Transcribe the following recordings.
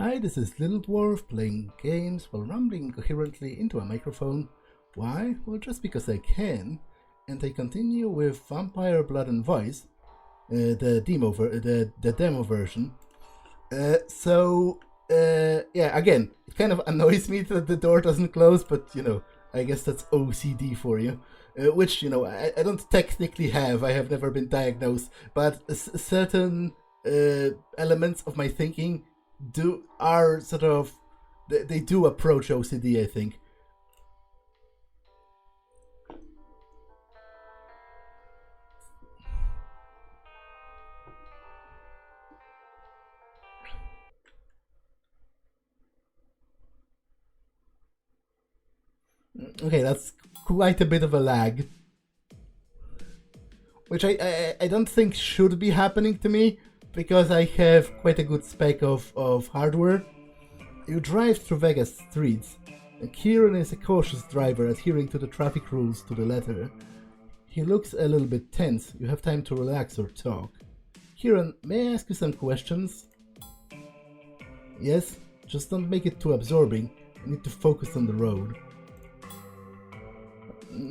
Hi, this is Little Dwarf playing games while rambling coherently into a microphone. Why? Well, just because I can. And I continue with Vampire Blood and Voice, the demo version. Yeah, again, it kind of annoys me that the door doesn't close, but I guess that's OCD for you. Which, I don't technically have. I have never been diagnosed, but certain elements of my thinking are sort of, they do approach OCD, I think. Okay, that's quite a bit of a lag, which I don't think should be happening to me, because I have quite a good spec of hardware. You drive through Vegas streets, and Kieran is a cautious driver adhering to the traffic rules to the letter. He looks a little bit tense. You have time to relax or talk. Kieran, may I ask you some questions? Yes, just don't make it too absorbing. I need to focus on the road.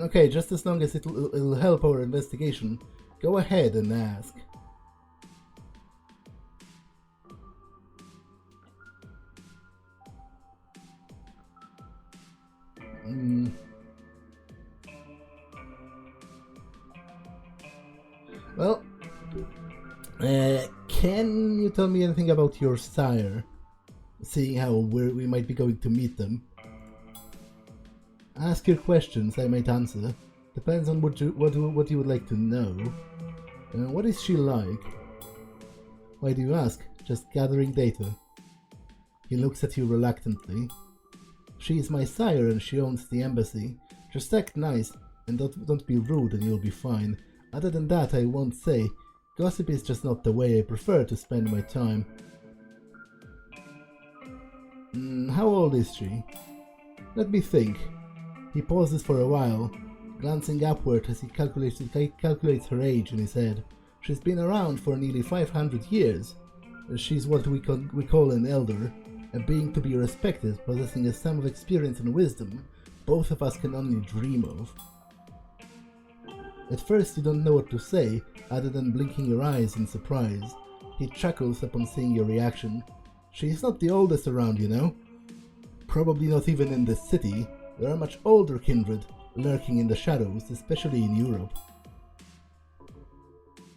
Okay, just as long as it'll help our investigation. Go ahead and ask. Well, can you tell me anything about your sire? Seeing how we might be going to meet them. Ask your questions, I might answer. Depends on what you would like to know. What is she like? Why do you ask? Just gathering data. He looks at you reluctantly. She is my sire and she owns the embassy. Just act nice and don't be rude and you'll be fine. Other than that, I won't say. Gossip is just not the way I prefer to spend my time. How old is she? Let me think. He pauses for a while, glancing upward as he calculates her age in his head. She's been around for nearly 500 years. She's what we call an elder, a being to be respected, possessing a sum of experience and wisdom both of us can only dream of. At first you don't know what to say, other than blinking your eyes in surprise. He chuckles upon seeing your reaction. She's not the oldest around, you know. Probably not even in this city. There are much older kindred lurking in the shadows, especially in Europe.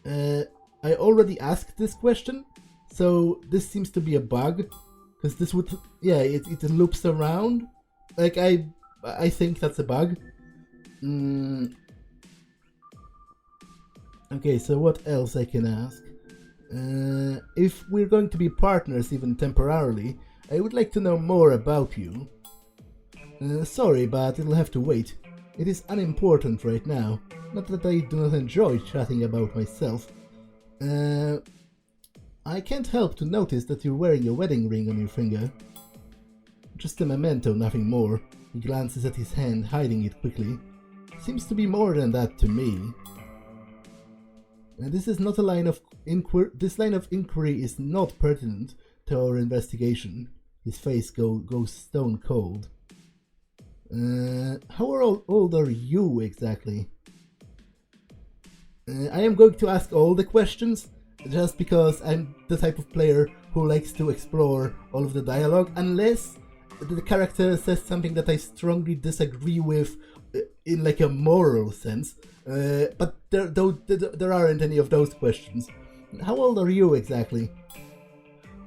I already asked this question, so this seems to be a bug, because this would, yeah, it loops around. Like, I think that's a bug. Okay, so what else I can ask? If we're going to be partners even temporarily, I would like to know more about you. Sorry, but it'll have to wait. It is unimportant right now. Not that I do not enjoy chatting about myself. I can't help to notice that you're wearing a wedding ring on your finger. Just a memento, nothing more. He glances at his hand, hiding it quickly. Seems to be more than that to me. This is not a line of inquiry. This line of inquiry is not pertinent to our investigation. His face goes stone cold. How old are you exactly? I am going to ask all the questions, just because I'm the type of player who likes to explore all of the dialogue, unless the character says something that I strongly disagree with in like a moral sense. But there aren't any of those questions. How old are you exactly?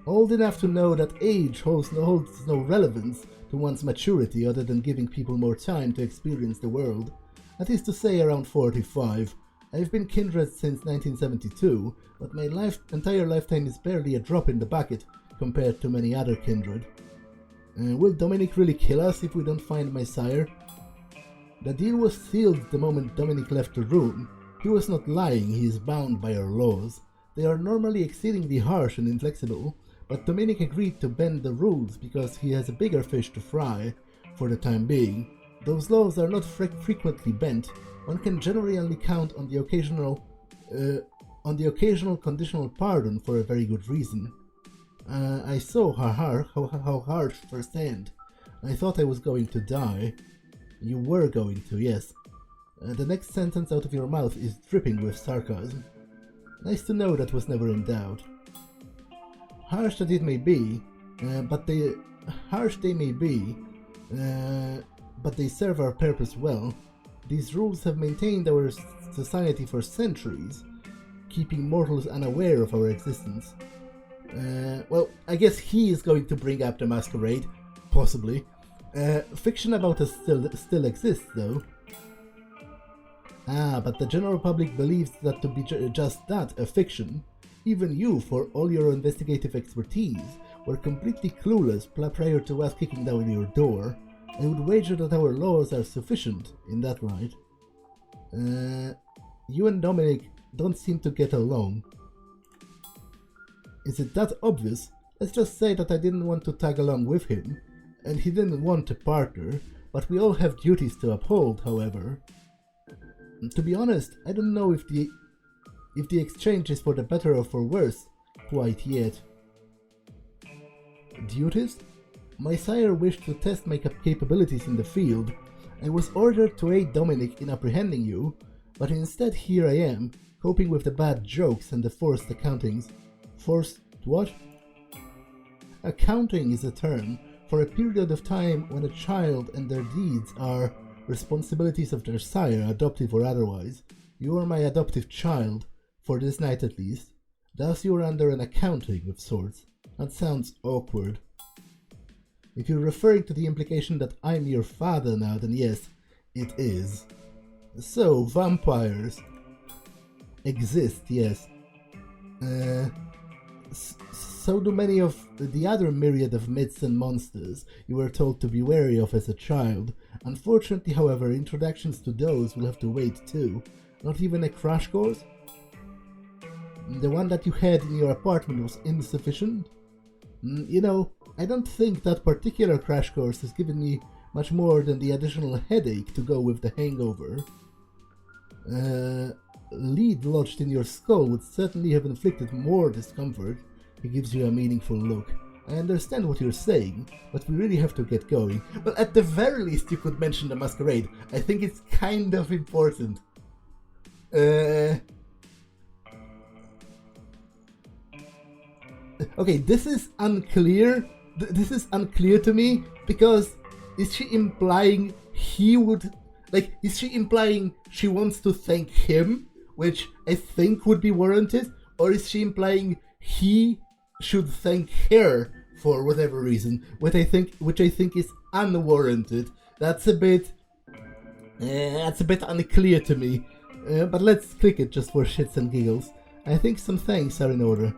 Old enough to know that age holds no relevance to one's maturity other than giving people more time to experience the world. That is to say, around 45. I've been kindred since 1972, but my entire lifetime is barely a drop in the bucket compared to many other kindred. Will Dominic really kill us if we don't find my sire? The deal was sealed the moment Dominic left the room. He was not lying, he is bound by our laws. They are normally exceedingly harsh and inflexible, but Dominic agreed to bend the rules because he has a bigger fish to fry for the time being. Those laws are not frequently bent. One can generally only count on the occasional conditional pardon for a very good reason. I saw how harsh firsthand. I thought I was going to die. You were going to, yes. The next sentence out of your mouth is dripping with sarcasm. Nice to know that was never in doubt. Harsh that it may be, but they serve our purpose well. These rules have maintained our society for centuries, keeping mortals unaware of our existence. Well, I guess he is going to bring up the Masquerade, possibly. Fiction about us still exists, though. Ah, but the general public believes that to be just that, a fiction. Even you, for all your investigative expertise, were completely clueless prior to us kicking down your door. I would wager that our laws are sufficient in that right. You and Dominic don't seem to get along. Is it that obvious? Let's just say that I didn't want to tag along with him, and he didn't want a partner, but we all have duties to uphold, however. To be honest, I don't know if the exchange is for the better or for worse quite yet. Duties? My sire wished to test my capabilities in the field. I was ordered to aid Dominic in apprehending you, but instead here I am, coping with the bad jokes and the forced accountings. Forced what? Accounting is a term for a period of time when a child and their deeds are responsibilities of their sire, adoptive or otherwise. You are my adoptive child, for this night at least. Thus you are under an accounting of sorts. That sounds awkward. If you're referring to the implication that I'm your father now, then yes, it is. So, vampires exist, yes. So do many of the other myriad of myths and monsters you were told to be wary of as a child. Unfortunately, however, introductions to those will have to wait too. Not even a crash course? The one that you had in your apartment was insufficient? You know, I don't think that particular crash course has given me much more than the additional headache to go with the hangover. Lead lodged in your skull would certainly have inflicted more discomfort. He gives you a meaningful look. I understand what you're saying, but we really have to get going. Well, at the very least you could mention the Masquerade. I think it's kind of important. Okay, this is unclear. This is unclear to me, because is she implying he would... Like, is she implying she wants to thank him, which I think would be warranted? Or is she implying he should thank her for whatever reason, which I think is unwarranted? That's a bit unclear to me. But let's click it just for shits and giggles. I think some thanks are in order.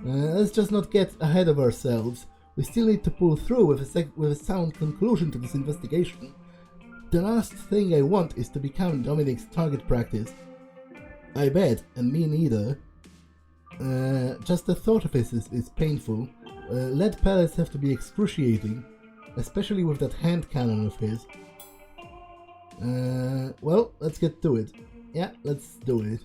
Let's just not get ahead of ourselves. We still need to pull through with a sound conclusion to this investigation. The last thing I want is to become Dominic's target practice. I bet, and me neither. Just the thought of it is painful. Lead pellets have to be excruciating, especially with that hand cannon of his. Well, let's get to it. Yeah, let's do it.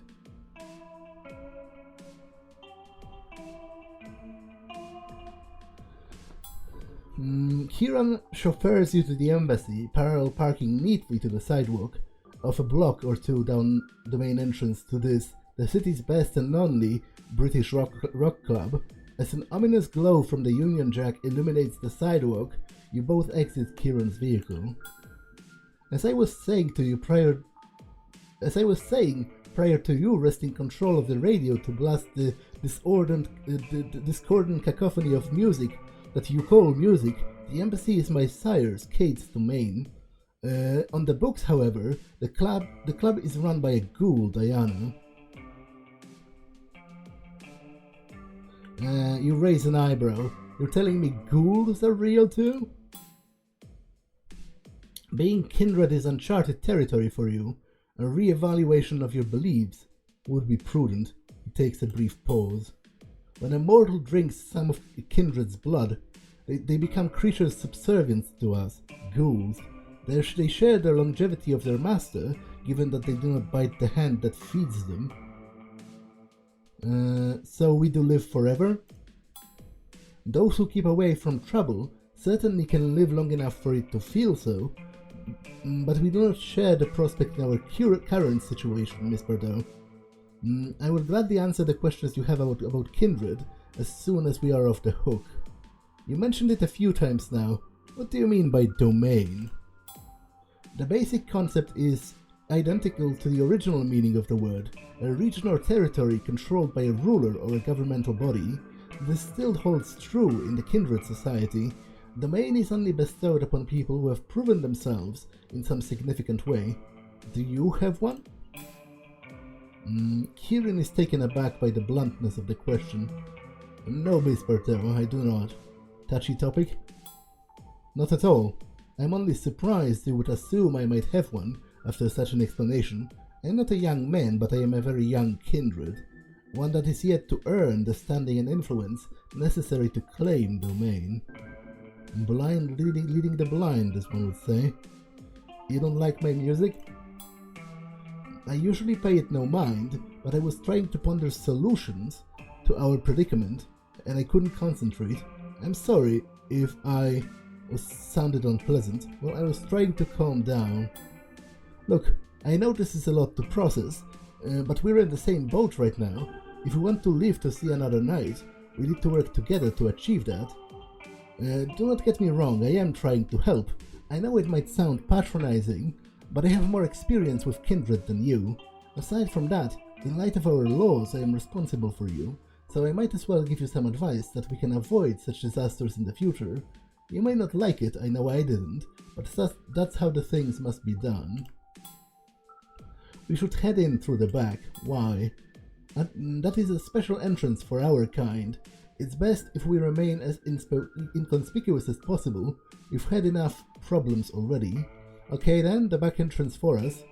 Kieran chauffeurs you to the embassy, parallel parking neatly to the sidewalk of a block or two down the main entrance to this, the city's best and only British rock club. As an ominous glow from the Union Jack illuminates the sidewalk, you both exit Kieran's vehicle. As I was saying prior to you wresting control of the radio to blast the discordant cacophony of music that you call music, the embassy is my sire's, Kate's domain. On the books, however, the club is run by a ghoul, Diana. You raise an eyebrow. You're telling me ghouls are real too? Being kindred is uncharted territory for you. A re-evaluation of your beliefs would be prudent. He takes a brief pause. When a mortal drinks some of kindred's blood, they become creatures subservient to us, ghouls. They share the longevity of their master, given that they do not bite the hand that feeds them. So we do live forever? Those who keep away from trouble certainly can live long enough for it to feel so, but we do not share the prospect in our current situation, Miss Bordeaux. I will gladly answer the questions you have about kindred as soon as we are off the hook. You mentioned it a few times now. What do you mean by domain? The basic concept is identical to the original meaning of the word, a region or territory controlled by a ruler or a governmental body. This still holds true in the kindred society. Domain is only bestowed upon people who have proven themselves in some significant way. Do you have one? Kieran is taken aback by the bluntness of the question. No, Miss Bordeaux, I do not. Touchy topic? Not at all. I'm only surprised you would assume I might have one after such an explanation. I'm not a young man, but I am a very young kindred. One that is yet to earn the standing and influence necessary to claim domain. Blind leading the blind, as one would say. You don't like my music? I usually pay it no mind, but I was trying to ponder solutions to our predicament, and I couldn't concentrate. I'm sorry if I sounded unpleasant. Well, I was trying to calm down. Look, I know this is a lot to process, but we're in the same boat right now. If we want to live to see another night, we need to work together to achieve that. Do not get me wrong, I am trying to help. I know it might sound patronizing, but I have more experience with kindred than you. Aside from that, in light of our laws, I am responsible for you, so I might as well give you some advice that we can avoid such disasters in the future. You may not like it, I know I didn't, but that's how the things must be done. We should head in through the back. Why? That is a special entrance for our kind. It's best if we remain as inconspicuous as possible. We've had enough problems already. Okay then, the back entrance for us.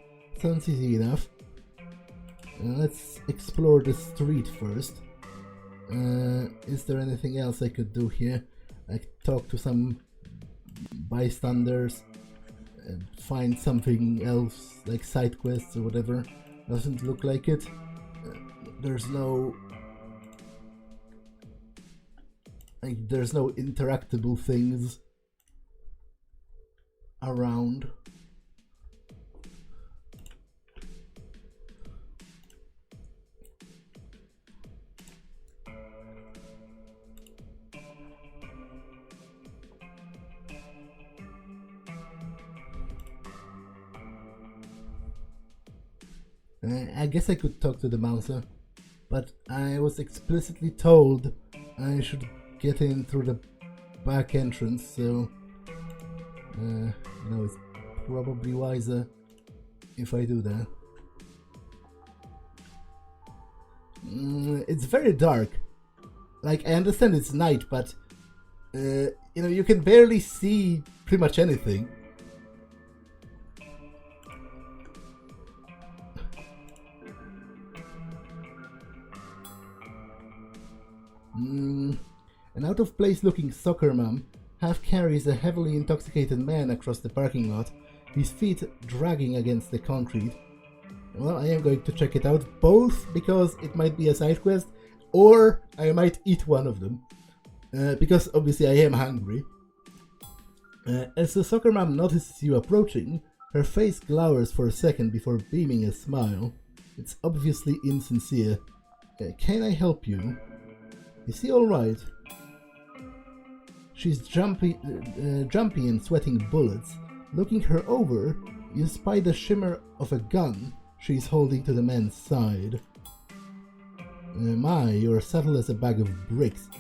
Sounds easy enough. Let's explore the street first. Is there anything else I could do here? I talk to some bystanders, find something else, like side quests or whatever. Doesn't look like it. There's no interactable things around. I guess I could talk to the Mouser, but I was explicitly told I should get in through the back entrance, so it's probably wiser if I do that. It's very dark. Like, I understand it's night, but you can barely see pretty much anything. An out-of-place looking soccer mom half carries a heavily intoxicated man across the parking lot, his feet dragging against the concrete. Well, I am going to check it out, both because it might be a side quest, or I might eat one of them, because obviously I am hungry. As the soccer mom notices you approaching, her face glowers for a second before beaming a smile. It's obviously insincere. Can I help you? Is he alright? She's jumpy and sweating bullets. Looking her over, you spy the shimmer of a gun she's holding to the man's side. My, you're subtle as a bag of bricks.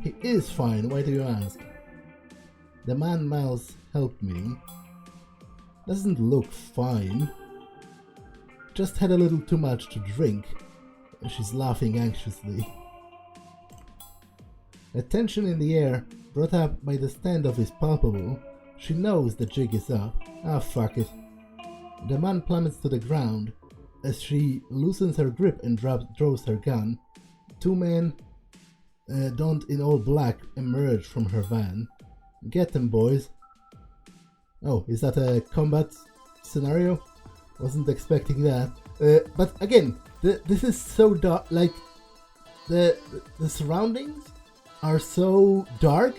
He is fine, why do you ask? The man mouths, help me. Doesn't look fine. Just had a little too much to drink. She's laughing anxiously. The tension in the air, brought up by the standoff, is palpable. She knows the jig is up. Ah, fuck it. The man plummets to the ground as she loosens her grip and draws her gun. Two men, donned in all black, emerge from her van. Get them, boys. Oh, is that a combat scenario? Wasn't expecting that. But again, this is so dark. Like the surroundings are so dark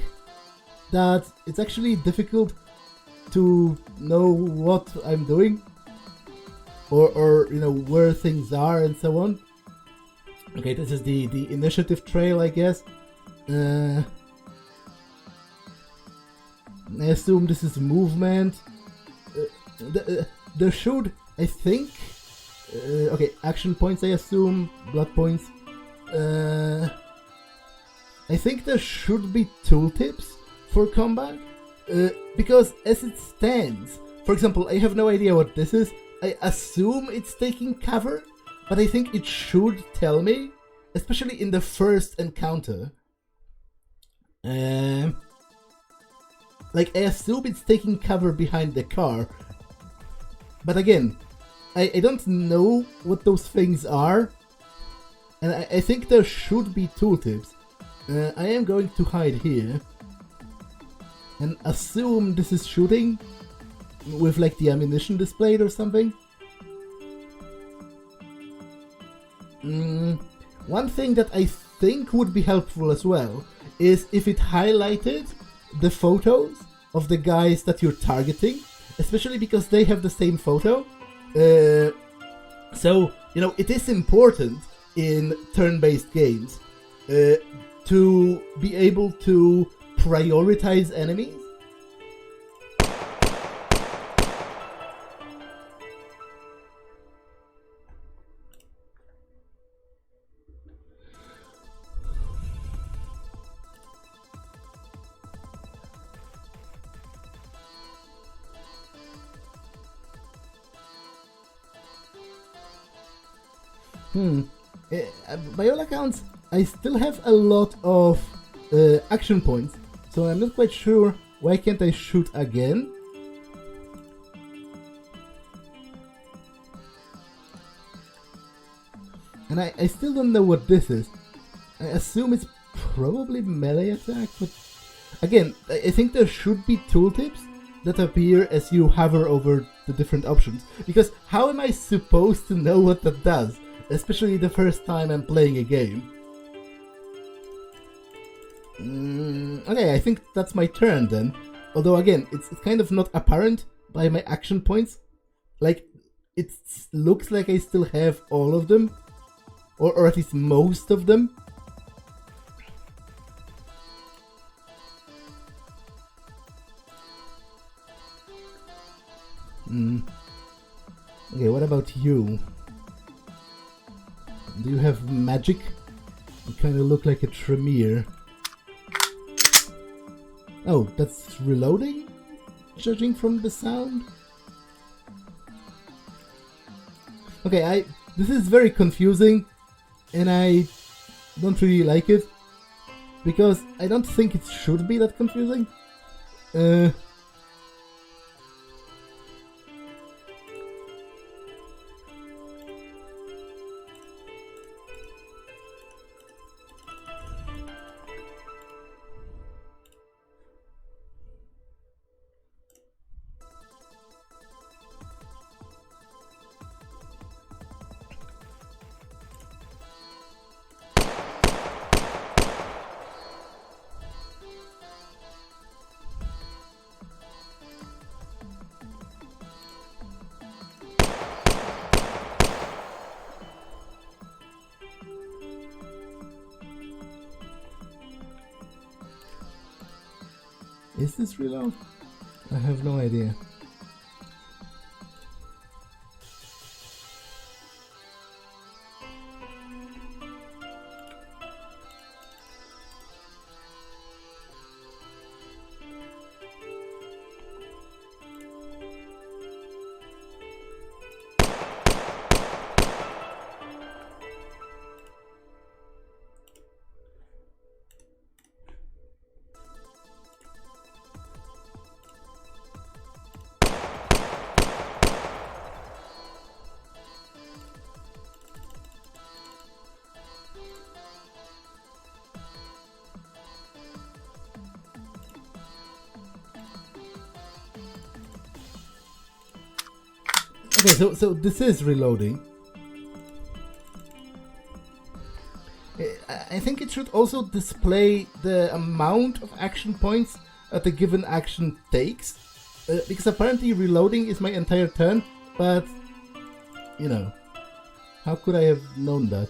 that it's actually difficult to know what I'm doing or you know, where things are and so on. Okay, this is the initiative trail, I guess. I assume this is movement. There should, I think... okay, action points, I assume. Blood points. I think there should be tooltips for combat. Because as it stands... For example, I have no idea what this is. I assume it's taking cover, but I think it should tell me, especially in the first encounter. Like, I assume it's taking cover behind the car, but again, I don't know what those things are, and I think there should be tooltips. I am going to hide here, and assume this is shooting, with like the ammunition displayed or something. One thing that I think would be helpful as well is if it highlighted the photos of the guys that you're targeting, especially because they have the same photo. So, you know, it is important in turn-based games to be able to prioritize enemies. By all accounts, I still have a lot of action points, so I'm not quite sure why can't I shoot again. And I still don't know what this is. I assume it's probably melee attack, but again, I think there should be tooltips that appear as you hover over the different options, because how am I supposed to know what that does? Especially the first time I'm playing a game. Okay, I think that's my turn then. Although again, it's kind of not apparent by my action points. Like, it looks like I still have all of them. Or at least most of them. Okay, what about you? Do you have magic? You kind of look like a Tremere. Oh, that's reloading? Judging from the sound? Okay, this is very confusing, and I don't really like it, because I don't think it should be that confusing. Is this reload? I have no idea. Okay, so this is reloading. I think it should also display the amount of action points that a given action takes. Because apparently reloading is my entire turn, but, you know, how could I have known that?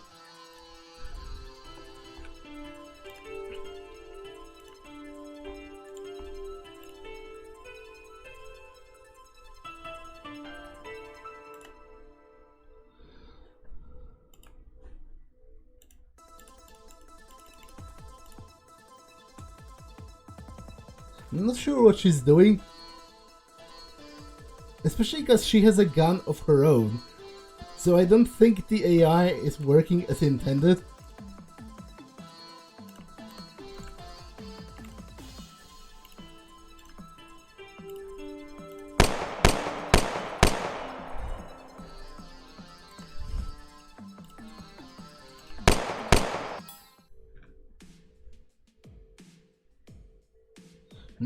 I'm not sure what she's doing. Especially because she has a gun of her own. So I don't think the AI is working as intended.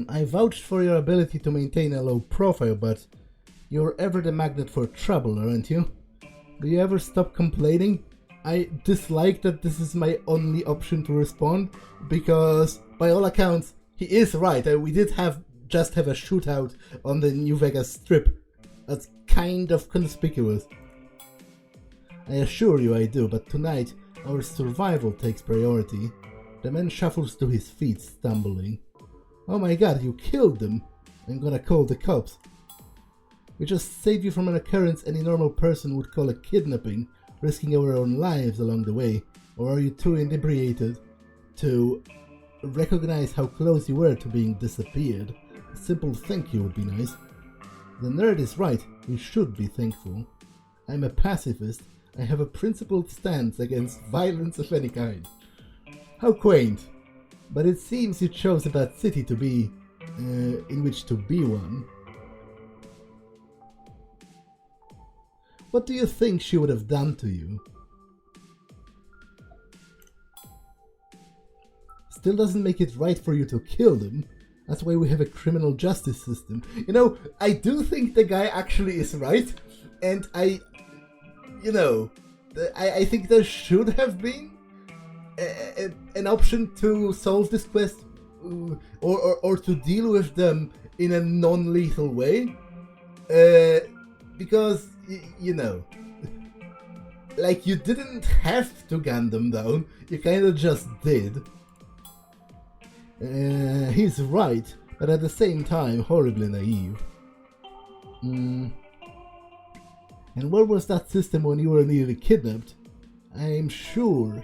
I vouched for your ability to maintain a low profile, but you're ever the magnet for trouble, aren't you? Do you ever stop complaining? I dislike that this is my only option to respond, because by all accounts, he is right. We did just have a shootout on the New Vegas Strip. That's kind of conspicuous. I assure you I do, but tonight our survival takes priority. The man shuffles to his feet, stumbling. Oh my god, you killed them! I'm gonna call the cops. We just saved you from an occurrence any normal person would call a kidnapping, risking our own lives along the way. Or are you too inebriated to recognize how close you were to being disappeared? A simple thank you would be nice. The nerd is right, we should be thankful. I'm a pacifist. I have a principled stance against violence of any kind. How quaint. But it seems you chose a bad city to be, in which to be one. What do you think she would have done to you? Still doesn't make it right for you to kill them. That's why we have a criminal justice system. You know, I do think the guy actually is right. And I think there should have been an option to solve this quest or to deal with them in a non-lethal way, because like, you didn't have to gun them down, you kind of just did. He's right, but at the same time horribly naive. And where was that system when you were nearly kidnapped? I'm sure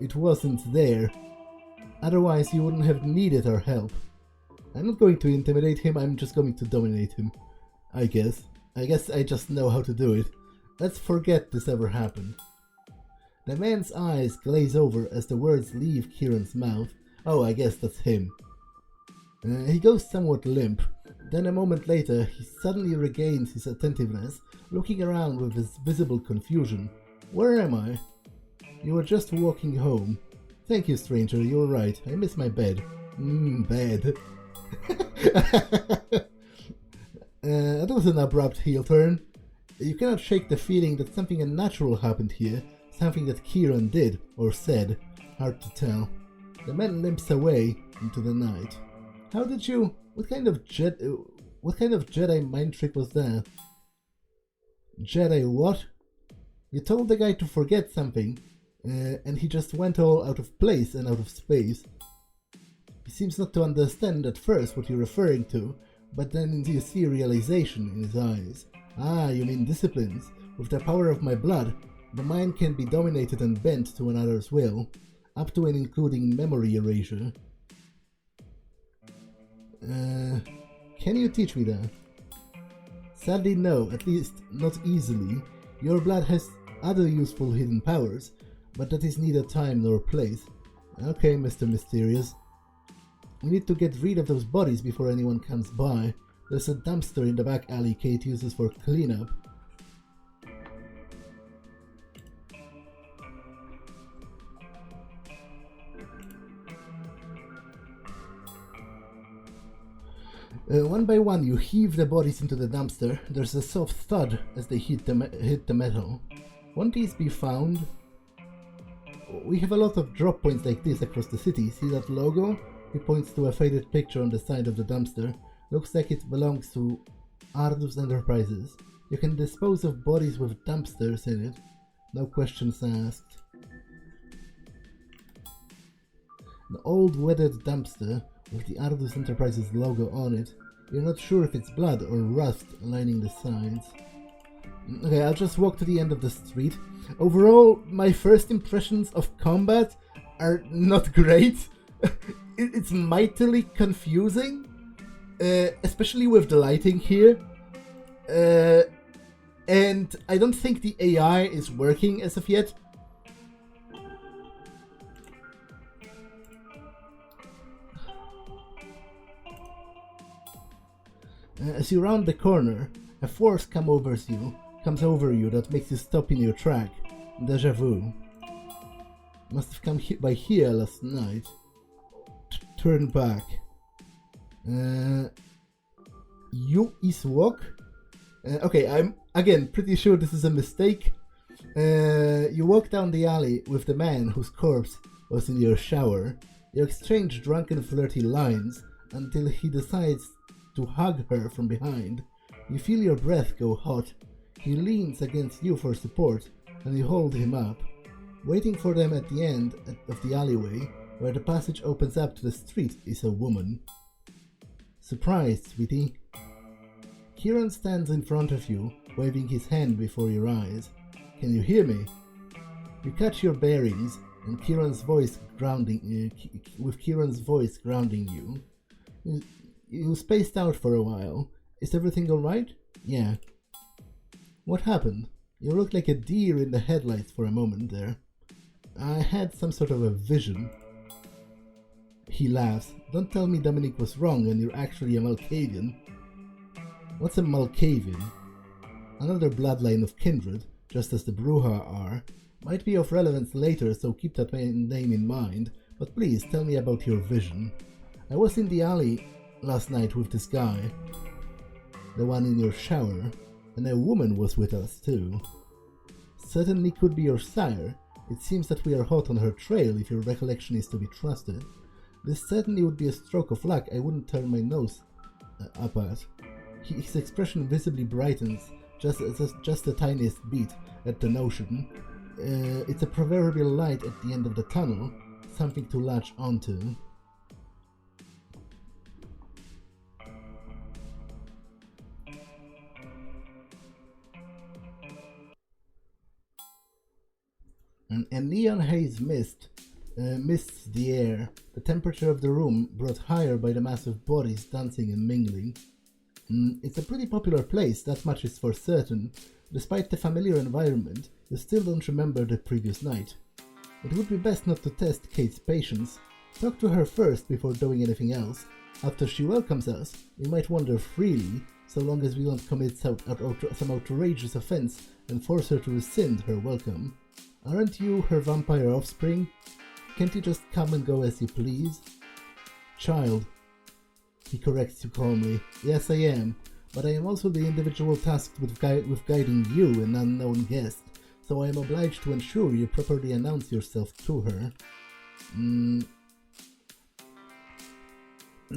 it wasn't there. Otherwise, you wouldn't have needed our help. I'm not going to intimidate him, I'm just going to dominate him. I guess I just know how to do it. Let's forget this ever happened. The man's eyes glaze over as the words leave Kieran's mouth. Oh, I guess that's him. He goes somewhat limp. Then a moment later, he suddenly regains his attentiveness, looking around with his visible confusion. Where am I? You were just walking home. Thank you, stranger, you were right. I miss my bed. Bed. That was an abrupt heel turn. You cannot shake the feeling that something unnatural happened here. Something that Kieran did, or said. Hard to tell. The man limps away into the night. How did you... What kind of Jedi mind trick was that? Jedi what? You told the guy to forget something, and he just went all out of place and out of space. He seems not to understand at first what you're referring to, but then you see realization in his eyes. Ah, you mean disciplines. With the power of my blood, the mind can be dominated and bent to another's will, up to and including memory erasure. Can you teach me that? Sadly no, at least not easily. Your blood has other useful hidden powers, but that is neither time nor place. Okay, Mr. Mysterious. We need to get rid of those bodies before anyone comes by. There's a dumpster in the back alley Kate uses for cleanup. One by one you heave the bodies into the dumpster. There's a soft thud as they hit the metal. Won't these be found? we have a lot of drop points like this across the city. See that logo? He points to a faded picture on the side of the dumpster. Looks like it belongs to Ardus Enterprises. You can dispose of bodies with dumpsters in it. No questions asked. An old weathered dumpster with the Ardus Enterprises logo on it. You're not sure if it's blood or rust lining the sides. Okay, I'll just walk to the end of the street. Overall, my first impressions of combat are not great. It's mightily confusing, especially with the lighting here. And I don't think the AI is working as of yet. As you round the corner, a force comes over you that makes you stop in your track. Deja vu. Must have come by here last night. Turn back. You is walk? Okay, I'm again pretty sure this is a mistake. You walk down the alley with the man whose corpse was in your shower. You exchange drunken flirty lines until he decides to hug her from behind. You feel your breath go hot. He leans against you for support, and you hold him up. Waiting for them at the end of the alleyway, where the passage opens up to the street, is a woman. Surprised, sweetie. Kieran stands in front of you, waving his hand before your eyes. Can you hear me? You catch your bearings, and with Kieran's voice grounding you. You spaced out for a while. Is everything alright? Yeah. What happened? You looked like a deer in the headlights for a moment there. I had some sort of a vision. He laughs. Don't tell me Dominic was wrong and you're actually a Malkavian. What's a Malkavian? Another bloodline of kindred, just as the Bruja are. Might be of relevance later, so keep that name in mind. But please, tell me about your vision. I was in the alley last night with this guy. The one in your shower. And a woman was with us, too. Certainly could be your sire. It seems that we are hot on her trail, if your recollection is to be trusted. This certainly would be a stroke of luck I wouldn't turn my nose up at. His expression visibly brightens, just the tiniest bit, at the notion. It's a proverbial light at the end of the tunnel, something to latch onto. A neon haze mists the air. The temperature of the room brought higher by the mass of bodies dancing and mingling. It's a pretty popular place, that much is for certain. Despite the familiar environment, you still don't remember the previous night. It would be best not to test Kate's patience. Talk to her first before doing anything else. After she welcomes us, we might wander freely, so long as we don't commit some outrageous offense and force her to rescind her welcome. Aren't you her vampire offspring? Can't you just come and go as you please? Child, he corrects you calmly. Yes, I am, but I am also the individual tasked with guiding you, an unknown guest, so I am obliged to ensure you properly announce yourself to her.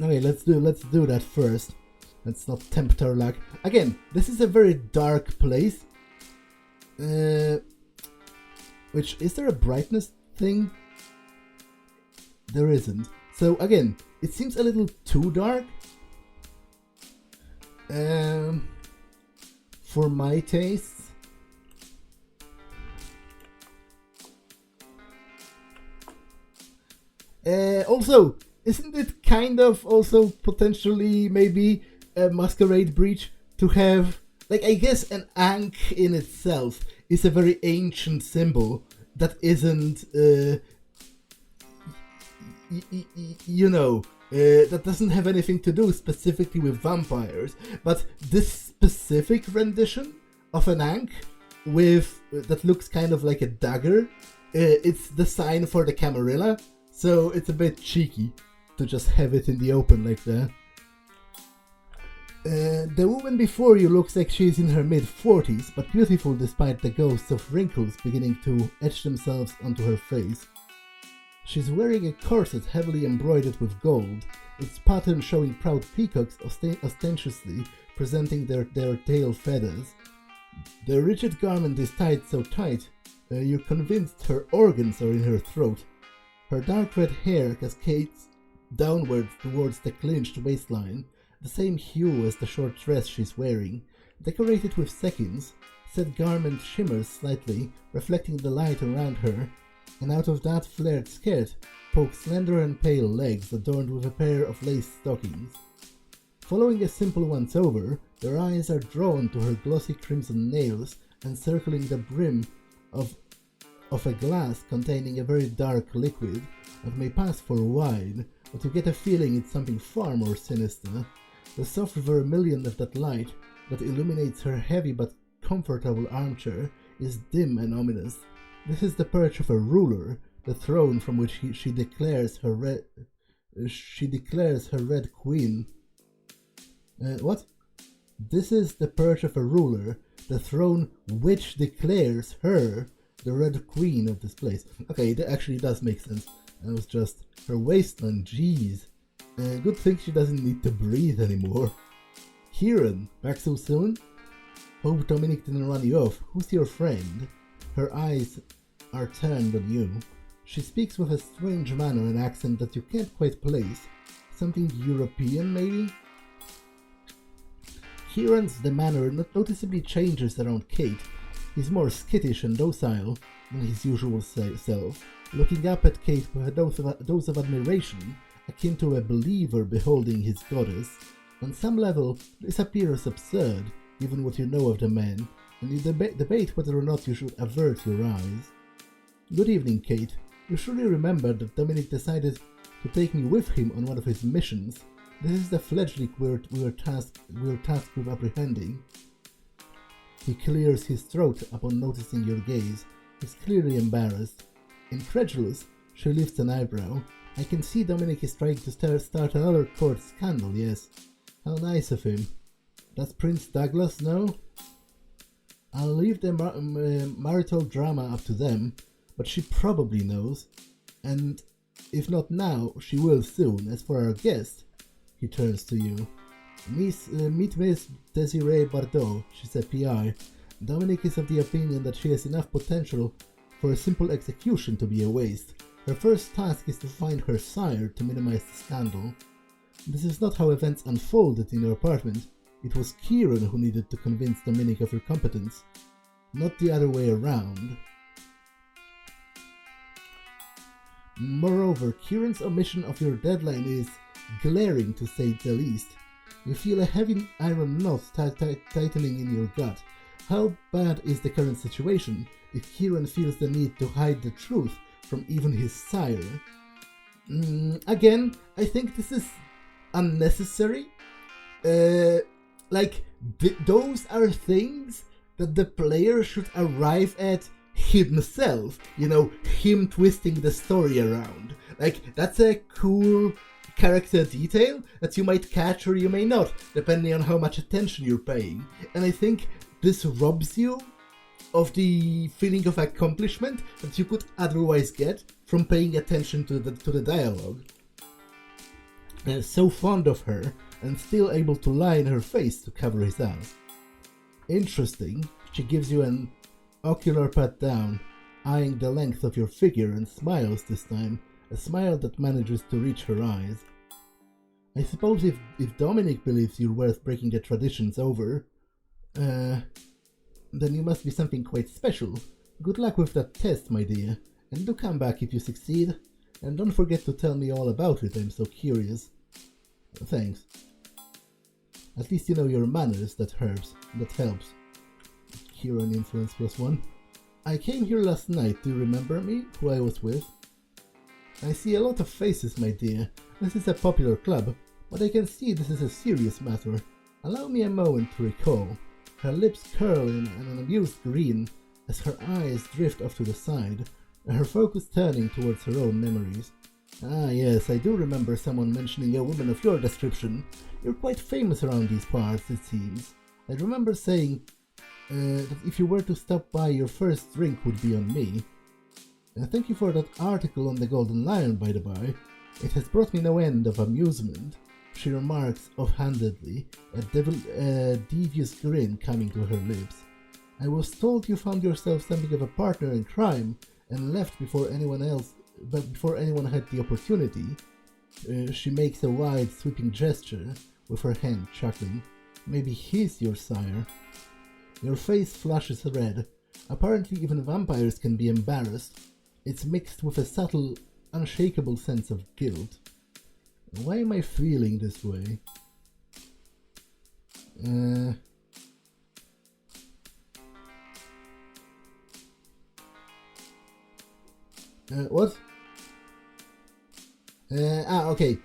Okay, let's do that first. Let's not tempt our luck. Again, this is a very dark place. Which, is there a brightness thing? There isn't. So again, it seems a little too dark. For my tastes. Also, isn't it kind of also potentially maybe a masquerade breach to have, like, I guess an ankh in itself is a very ancient symbol that isn't, that doesn't have anything to do specifically with vampires. But this specific rendition of an ankh with that looks kind of like a dagger, it's the sign for the Camarilla, so it's a bit cheeky to just have it in the open like that. The woman before you looks like she's in her mid-40s, but beautiful despite the ghosts of wrinkles beginning to etch themselves onto her face. She's wearing a corset heavily embroidered with gold, its pattern showing proud peacocks ostentatiously presenting their tail feathers. The rigid garment is tied so tight, you're convinced her organs are in her throat. Her dark red hair cascades downwards towards the clinched waistline, the same hue as the short dress she's wearing. Decorated with sequins, said garment shimmers slightly, reflecting the light around her, and out of that flared skirt poke slender and pale legs adorned with a pair of lace stockings. Following a simple once-over, their eyes are drawn to her glossy crimson nails encircling the brim of a glass containing a very dark liquid that may pass for wine, but you get a feeling it's something far more sinister. The soft vermilion of that light that illuminates her heavy but comfortable armchair is dim and ominous. This is the perch of a ruler, the throne from which she declares her red queen. What? This is the perch of a ruler, the throne which declares her the red queen of this place. Okay, that actually does make sense. It was just her waistline, jeez. Good thing she doesn't need to breathe anymore. Kieran, back so soon? Hope Dominic didn't run you off. Who's your friend? Her eyes are turned on you. She speaks with a strange manner and accent that you can't quite place. Something European, maybe? Kieran's manner noticeably changes around Kate. He's more skittish and docile than his usual self, looking up at Kate with a dose of admiration, akin to a believer beholding his goddess. On some level, this appears absurd, given what you know of the man, and you debate whether or not you should avert your eyes. Good evening, Kate. You surely remember that Dominic decided to take me with him on one of his missions. This is the fledgling we were tasked with apprehending. He clears his throat upon noticing your gaze. He's clearly embarrassed. Incredulous, she lifts an eyebrow. I can see Dominic is trying to start another court scandal, yes. How nice of him. Does Prince Douglas know? I'll leave the marital drama up to them, but she probably knows. And if not now, she will soon. As for our guest, he turns to you. Meet Miss Desiree Bardot, she's a PI. Dominic is of the opinion that she has enough potential for a simple execution to be a waste. Her first task is to find her sire to minimize the scandal. This is not how events unfolded in your apartment. It was Kieran who needed to convince Dominic of her competence, not the other way around. Moreover, Kieran's omission of your deadline is glaring, to say the least. You feel a heavy iron knot tightening in your gut. How bad is the current situation if Kieran feels the need to hide the truth from even his sire? Again, I think this is unnecessary. Those are things that the player should arrive at himself. You know, him twisting the story around. Like, that's a cool character detail that you might catch or you may not, depending on how much attention you're paying. And I think this robs you of the feeling of accomplishment that you could otherwise get from paying attention to the dialogue. So fond of her, and still able to lie in her face to cover his ass. Interesting, she gives you an ocular pat down, eyeing the length of your figure, and smiles this time, a smile that manages to reach her eyes. I suppose if Dominic believes you're worth breaking the traditions over, then you must be something quite special. Good luck with that test, my dear, and do come back if you succeed, and don't forget to tell me all about it, I'm so curious. Thanks. At least you know your manners, that helps. Kieran influence +1. I came here last night, do you remember me? Who I was with? I see a lot of faces, my dear. This is a popular club, but I can see this is a serious matter. Allow me a moment to recall. Her lips curl in an amused grin as her eyes drift off to the side, her focus turning towards her own memories. Ah yes, I do remember someone mentioning a woman of your description. You're quite famous around these parts, it seems. I remember saying that if you were to stop by, your first drink would be on me. Thank you for that article on the Golden Lion, by the by. It has brought me no end of amusement, she remarks offhandedly, a devious grin coming to her lips. I was told you found yourself something of a partner in crime and left before anyone had the opportunity. She makes a wide, sweeping gesture with her hand, chuckling. Maybe he's your sire. Your face flushes red. Apparently even vampires can be embarrassed. It's mixed with a subtle, unshakable sense of guilt. Why am I feeling this way? What? Okay.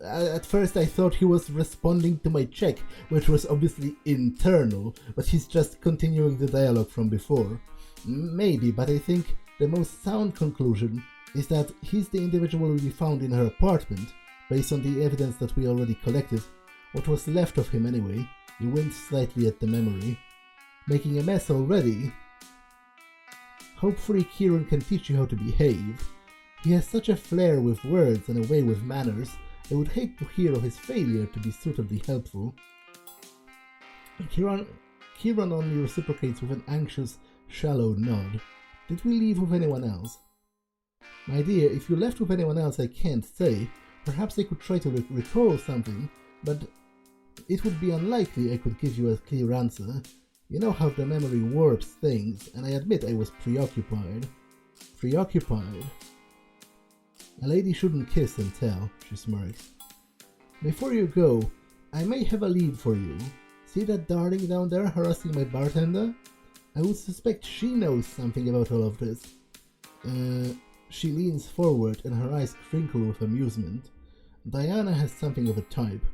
At first I thought he was responding to my check, which was obviously internal, but he's just continuing the dialogue from before. Maybe, but I think the most sound conclusion is that he's the individual we found in her apartment, based on the evidence that we already collected. What was left of him anyway. He winced slightly at the memory. Making a mess already? Hopefully Kieran can teach you how to behave. He has such a flair with words and a way with manners. I would hate to hear of his failure to be suitably helpful. Kieran only reciprocates with an anxious, shallow nod. Did we leave with anyone else? My dear, if you left with anyone else I can't say. Perhaps I could try to recall something, but it would be unlikely I could give you a clear answer. You know how the memory warps things, and I admit I was preoccupied. Preoccupied? A lady shouldn't kiss and tell, she smirks. Before you go, I may have a lead for you. See that darling down there harassing my bartender? I would suspect she knows something about all of this. She leans forward and her eyes crinkle with amusement. Diana has something of a type.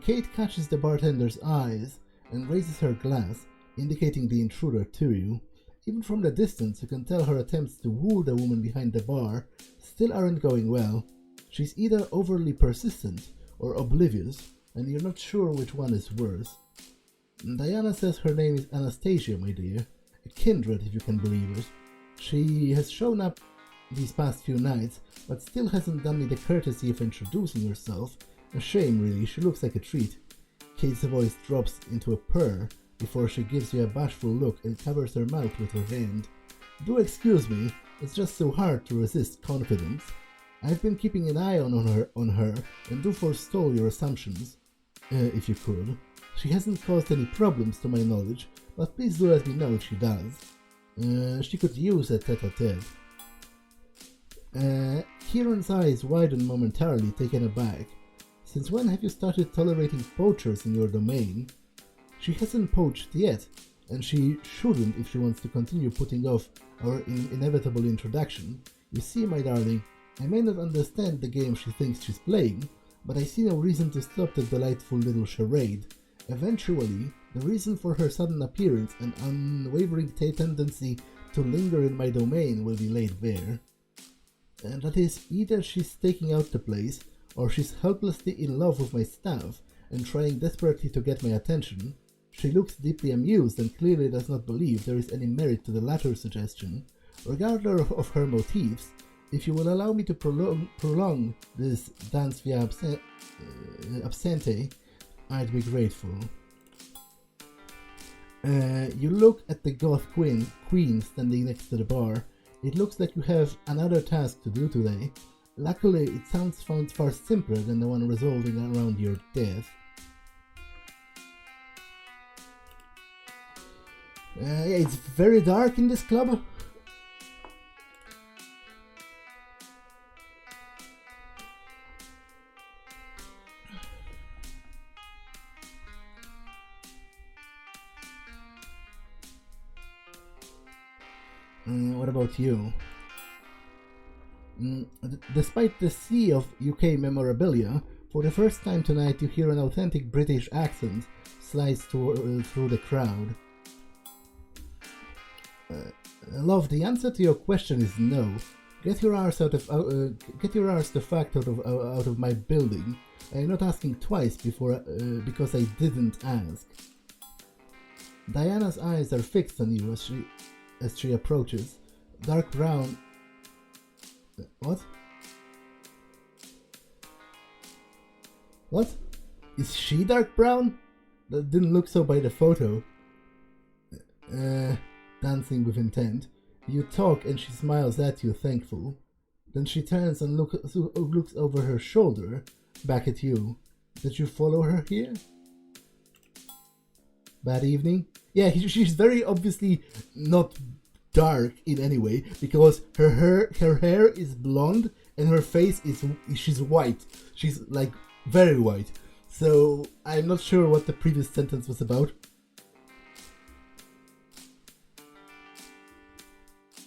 Kate catches the bartender's eyes and raises her glass, indicating the intruder to you. Even from the distance, you can tell her attempts to woo the woman behind the bar still aren't going well. She's either overly persistent or oblivious, and you're not sure which one is worse. Diana says her name is Anastasia, my dear. A kindred, if you can believe it. She has shown up these past few nights, but still hasn't done me the courtesy of introducing herself. A shame, really. She looks like a treat. Kate's voice drops into a purr before she gives you a bashful look and covers her mouth with her hand. Do excuse me, it's just so hard to resist confidence. I've been keeping an eye on her, and do forestall your assumptions, if you could. She hasn't caused any problems to my knowledge, but please do let me know if she does. She could use a tete-a-tete. Kieran's eyes widen momentarily, taken aback. Since when have you started tolerating poachers in your domain? She hasn't poached yet, and she shouldn't if she wants to continue putting off our inevitable introduction. You see, my darling, I may not understand the game she thinks she's playing, but I see no reason to stop the delightful little charade. Eventually, the reason for her sudden appearance and unwavering tendency to linger in my domain will be laid bare. And that is, either she's staking out the place, or she's helplessly in love with my staff and trying desperately to get my attention. She looks deeply amused and clearly does not believe there is any merit to the latter suggestion. Regardless of her motives, if you will allow me to prolong this dance via absente, I'd be grateful. You look at the goth queen standing next to the bar. It looks like you have another task to do today. Luckily, it sounds far simpler than the one resolving around your death. Yeah, it's very dark in this club. What about you? Despite the sea of UK memorabilia, for the first time tonight you hear an authentic British accent slice through the crowd. Love, the answer to your question is no. Get your arse the fact out of my building. I'm not asking twice because I didn't ask. Diana's eyes are fixed on you as she approaches. Dark brown. What? What? Is she dark brown? That didn't look so by the photo. Dancing with intent. You talk and she smiles at you, thankful. Then she turns and looks over her shoulder, back at you. Did you follow her here? Bad evening? Yeah, she's very obviously not dark in any way, because her hair is blonde and her face she's white. She's like very white. So I'm not sure what the previous sentence was about.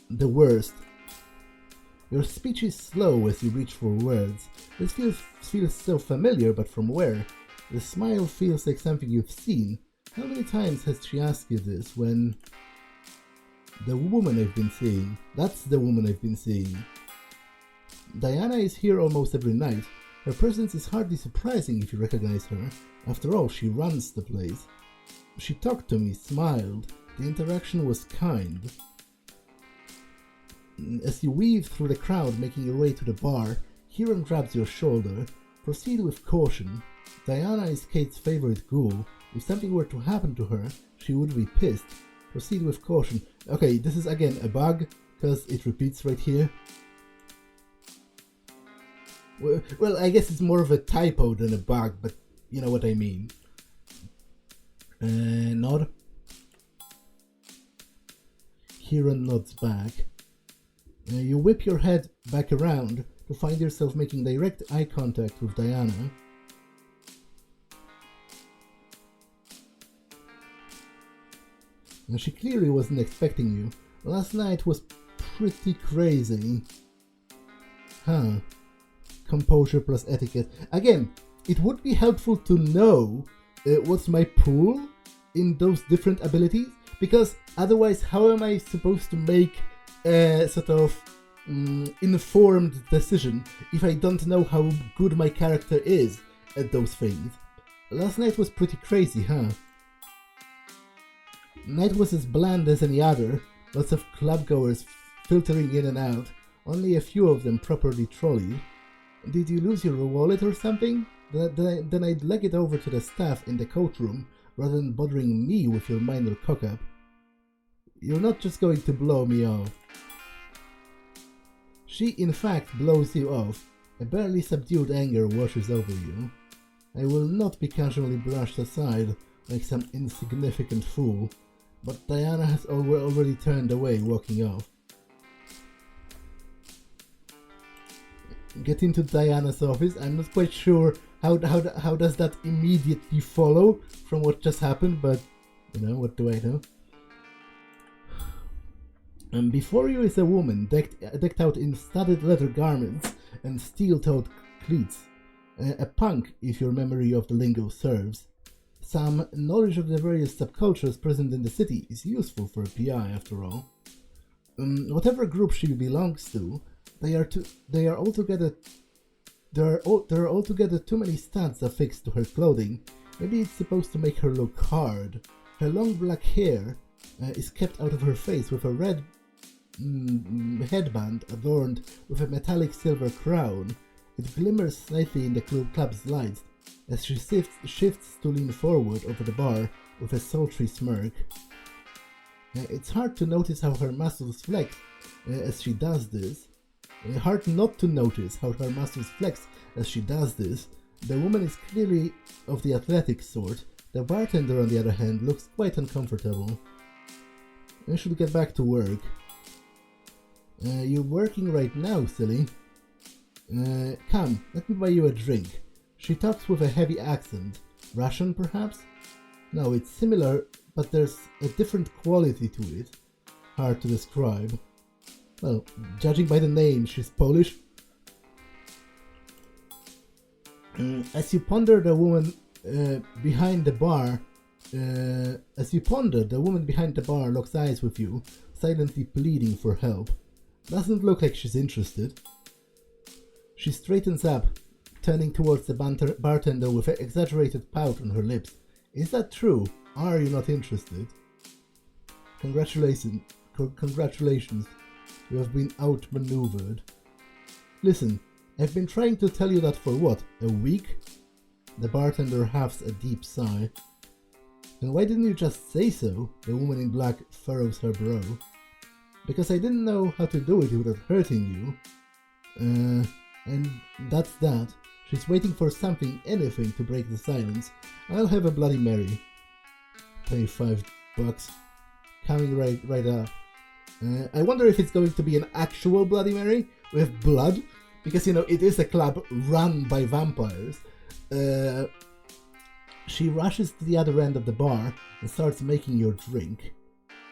The worst. Your speech is slow as you reach for words. This feels so familiar, but from where? The smile feels like something you've seen. How many times has she asked you this when... The woman I've been seeing. That's the woman I've been seeing. Diana is here almost every night. Her presence is hardly surprising if you recognize her. After all, she runs the place. She talked to me, smiled. The interaction was kind. As you weave through the crowd, making your way to the bar, Kieran grabs your shoulder. Proceed with caution. Diana is Kate's favorite ghoul. If something were to happen to her, she would be pissed. Proceed with caution. Okay, this is again a bug, because it repeats right here. Well, I guess it's more of a typo than a bug, but you know what I mean. Nod. Kieran nods back. You whip your head back around to find yourself making direct eye contact with Diana. And she clearly wasn't expecting you. Last night was pretty crazy. Huh. Composure plus etiquette. Again, it would be helpful to know what's my pool in those different abilities, because otherwise how am I supposed to make a sort of informed decision if I don't know how good my character is at those things? Last night was pretty crazy, huh? Night was as bland as any other, lots of clubgoers filtering in and out, only a few of them properly trolleyed. Did you lose your wallet or something? Then I'd leg it over to the staff in the coat room rather than bothering me with your minor cock-up. You're not just going to blow me off. She in fact blows you off. A barely subdued anger washes over you. I will not be casually brushed aside like some insignificant fool, but Diana has already turned away, walking off. Get into Diana's office. I'm not quite sure how does that immediately follow from what just happened, but you know, what do I know? And before you is a woman decked out in studded leather garments and steel-toed cleats. A punk, if your memory of the lingo serves. Some knowledge of the various subcultures present in the city is useful for a PI, after all. Whatever group she belongs to, there are altogether too many stats affixed to her clothing. Maybe it's supposed to make her look hard. Her long black hair is kept out of her face with a red headband adorned with a metallic silver crown. It glimmers slightly in the club's lights as she shifts to lean forward over the bar with a sultry smirk. It's hard to notice how her muscles flex as she does this. Hard not to notice how her muscles flex as she does this. The woman is clearly of the athletic sort. The bartender, on the other hand, looks quite uncomfortable. I should get back to work. You're working right now, silly. Come, let me buy you a drink. She talks with a heavy accent. Russian, perhaps? No, it's similar, but there's a different quality to it. Hard to describe. Well, judging by the name, she's Polish. As you ponder, the woman behind the bar locks eyes with you, silently pleading for help. Doesn't look like she's interested. She straightens up, turning towards the bartender with an exaggerated pout on her lips. Is that true? Are you not interested? Congratulations. You have been outmaneuvered. Listen, I've been trying to tell you that for what, a week? The bartender huffs a deep sigh. Then why didn't you just say so? The woman in black furrows her brow. Because I didn't know how to do it without hurting you. And that's that. She's waiting for something, anything, to break the silence. I'll have a Bloody Mary. $25. Coming right up. I wonder if it's going to be an actual Bloody Mary with blood, because, you know, it is a club run by vampires. She rushes to the other end of the bar and starts making your drink.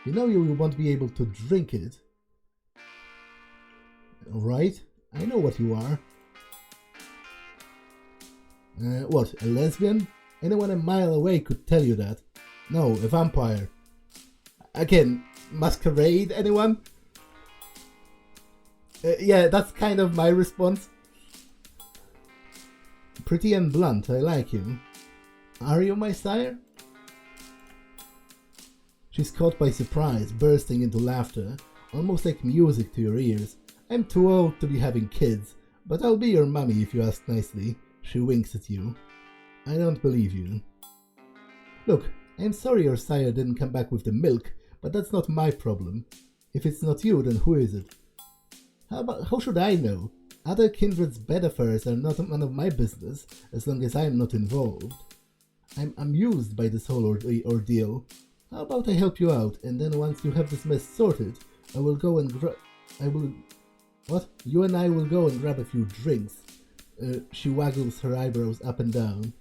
You know you won't be able to drink it. Right? I know what you are. What, a lesbian? Anyone a mile away could tell you that. No, a vampire. Again, Masquerade, anyone? Yeah, that's kind of my response. Pretty and blunt, I like you. Are you my sire? She's caught by surprise, bursting into laughter, almost like music to your ears. I'm too old to be having kids, but I'll be your mummy if you ask nicely. She winks at you. I don't believe you. Look, I'm sorry your sire didn't come back with the milk, but that's not my problem. If it's not you, then who is it? How should I know? Other kindred's bed affairs are not none of my business, as long as I'm not involved. I'm amused by this whole ordeal. How about I help you out, and then once you have this mess sorted, I will go and What? You and I will go and grab a few drinks. She waggles her eyebrows up and down.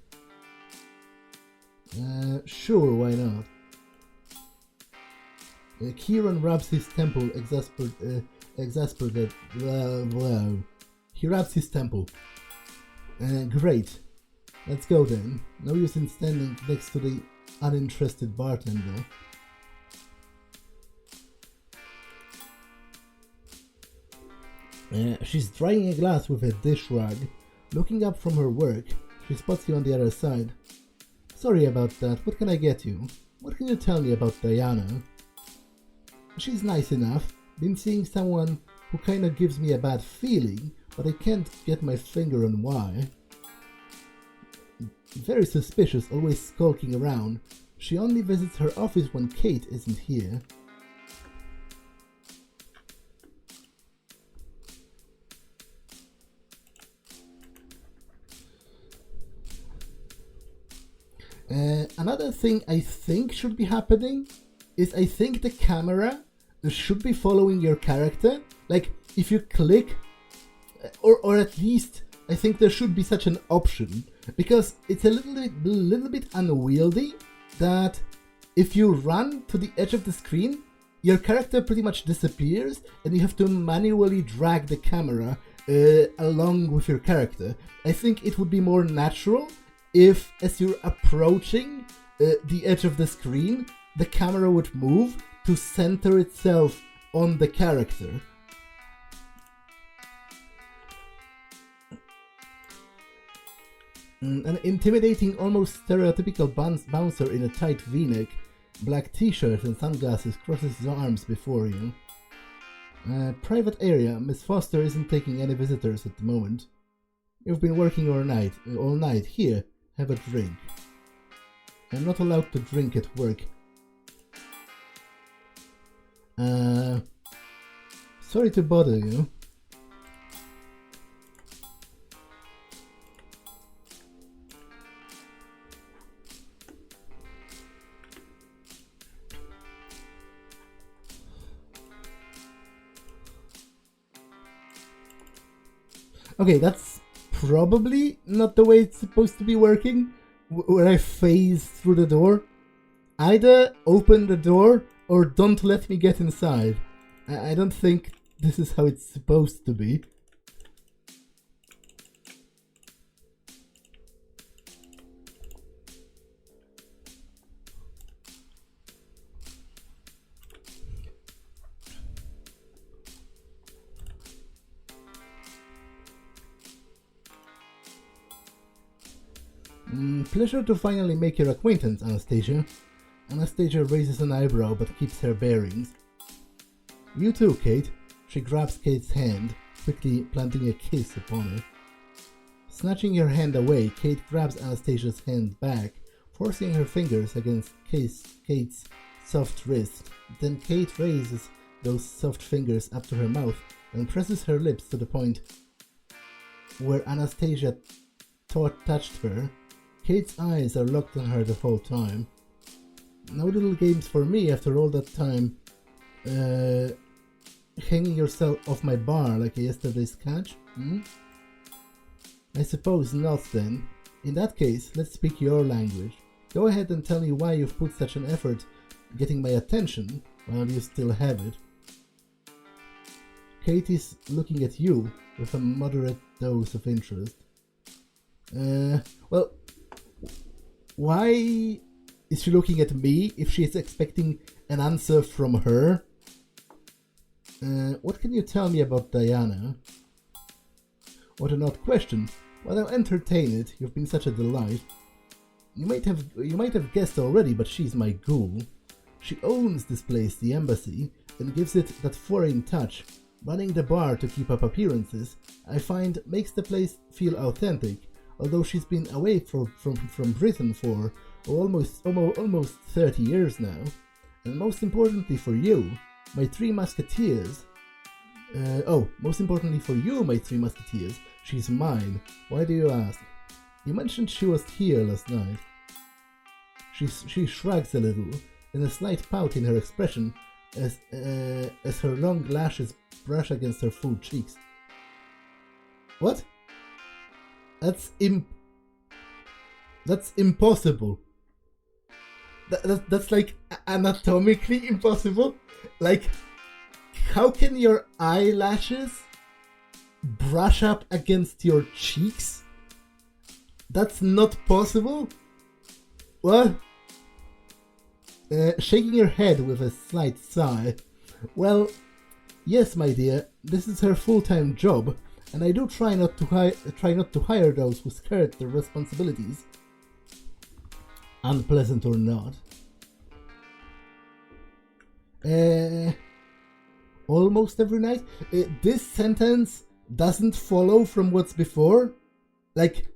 Sure, why not? Kieran rubs his temple, exasperated. He rubs his temple. Great. Let's go then. No use in standing next to the uninterested bartender. She's drying a glass with a dish rag. Looking up from her work, she spots you on the other side. Sorry about that. What can I get you? What can you tell me about Diana? She's nice enough. Been seeing someone who kinda gives me a bad feeling, but I can't get my finger on why. Very suspicious, always skulking around. She only visits her office when Kate isn't here. Another thing I think should be happening is I think the camera should be following your character. Like, if you click, or at least I think there should be such an option, because it's a little bit unwieldy that if you run to the edge of the screen, your character pretty much disappears and you have to manually drag the camera along with your character. I think it would be more natural if, as you're approaching the edge of the screen, the camera would move to center itself on the character. An intimidating, almost stereotypical bouncer in a tight v-neck, black t-shirt and sunglasses crosses his arms before you. Private area. Miss Foster isn't taking any visitors at the moment. You've been working all night. Here, have a drink. I'm not allowed to drink at work. Sorry to bother you. Okay, that's probably not the way it's supposed to be working, where I phase through the door. Either open the door or don't let me get inside. I don't think this is how it's supposed to be. Pleasure to finally make your acquaintance, Anastasia. Anastasia raises an eyebrow but keeps her bearings. You too, Kate. She grabs Kate's hand, quickly planting a kiss upon it. Snatching her hand away, Kate grabs Anastasia's hand back, forcing her fingers against Kate's soft wrist. Then Kate raises those soft fingers up to her mouth and presses her lips to the point where Anastasia touched her. Kate's eyes are locked on her the whole time. No little games for me after all that time hanging yourself off my bar like yesterday's catch? I suppose not then. In that case, let's speak your language. Go ahead and tell me why you've put such an effort getting my attention while you still have it. Kate is looking at you with a moderate dose of interest. Well, why is she looking at me if she is expecting an answer from her? What can you tell me about Diana? What an odd question. Well, I'll entertain it. You've been such a delight. You might have guessed already, but she's my ghoul. She owns this place, the embassy, and gives it that foreign touch. Running the bar to keep up appearances, I find makes the place feel authentic, although she's been away from Britain for almost 30 years now. And most importantly for you, my three musketeers... most importantly for you, my three musketeers, she's mine. Why do you ask? You mentioned she was here last night. She shrugs a little, in a slight pout in her expression, as her long lashes brush against her full cheeks. What? That's impossible. That's like anatomically impossible. Like, how can your eyelashes brush up against your cheeks? That's not possible? What? Shaking her head with a slight sigh. Well, yes, my dear, this is her full-time job, and I do try not to hire those who skirt their responsibilities, unpleasant or not. Almost every night? This sentence doesn't follow from what's before? Like,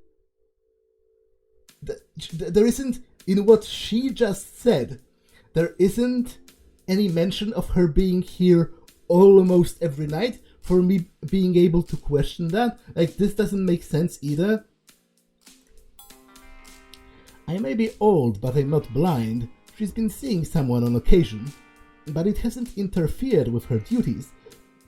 there isn't, in what she just said, there isn't any mention of her being here almost every night for me being able to question that. Like, this doesn't make sense either. I may be old, but I'm not blind. She's been seeing someone on occasion, but it hasn't interfered with her duties,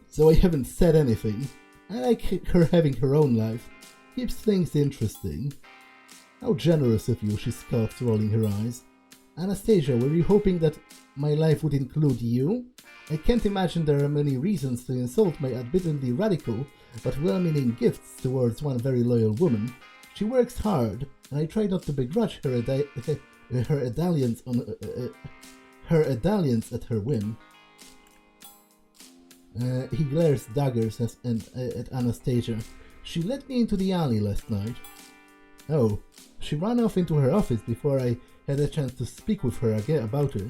so I haven't said anything. I like her having her own life. Keeps things interesting. How generous of you, she scoffed, rolling her eyes. Anastasia, were you hoping that my life would include you? I can't imagine there are many reasons to insult my admittedly radical but well-meaning gifts towards one very loyal woman. She works hard, and I try not to begrudge her dalliance at her whim. He glares daggers at Anastasia. She let me into the alley last night. Oh, she ran off into her office before I had a chance to speak with her again about it.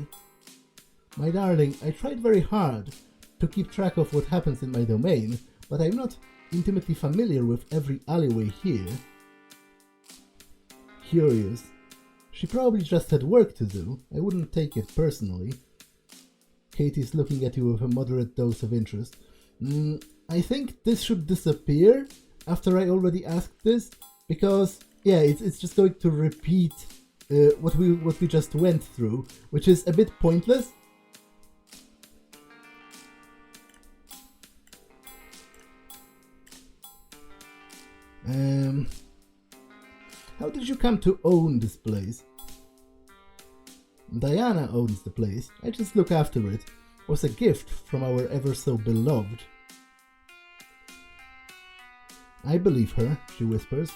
My darling, I tried very hard to keep track of what happens in my domain, but I'm not intimately familiar with every alleyway here. Curious. She probably just had work to do. I wouldn't take it personally. Katie's looking at you with a moderate dose of interest. I think this should disappear after I already asked this, because, yeah, it's just going to repeat what we just went through, which is a bit pointless. How did you come to own this place? Diana owns the place. I just look after it. It was a gift from our ever so beloved. I believe her, she whispers.